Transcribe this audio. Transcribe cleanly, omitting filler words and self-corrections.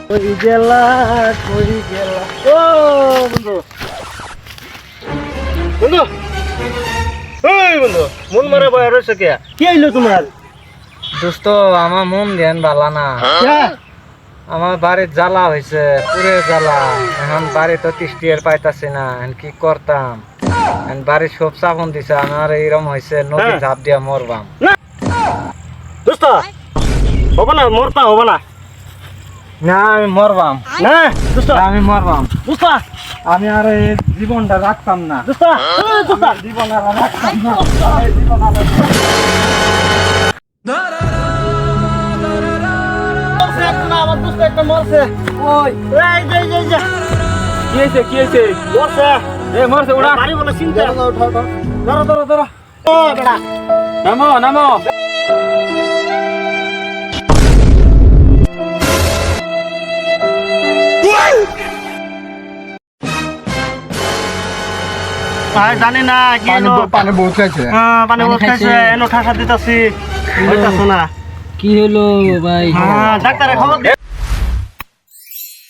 কই গেলা কই গেলা ও বন্ধু বন্ধু এই বন্ধু মন মারা বয় রয়েছে কে কি হইলো তোমার দোস্ত আমার মন ধ্যান বালা না আমার বাড়ির জ্বালা হয়েছে পুরে জ্বালা এখন বাড়ি তো তৃষ্টির পাইতাছি না এখন কি করতাম এখন বাড়ির সব চাপন দিছে আমার এইরকম হয়েছে নদী ঝাঁপ দিয়া মরবাম দোস্ত হবে না মরতা হবে না না আমি মরবাম না দোস্ত আমি মরবাম দোস্ত আমি আর এই জীবনটা রাখতাম না দোস্ত দোস্ত জীবন আর রাখতাম না আমার দোস্ত একটা মরছে ওই এই যে এই যে কি হয়েছে মরছে এ মরছে ওরা বাড়ি বলে চিন্তা ধরো ও বেটা নামো ভাই জানি না কি হলো পানি বহুত খাইছে পানি বহুত খাইছে এনো ঠাসা দিতাছি হইতাছ না কি হলো ভাই ডাক্তারে খবর দে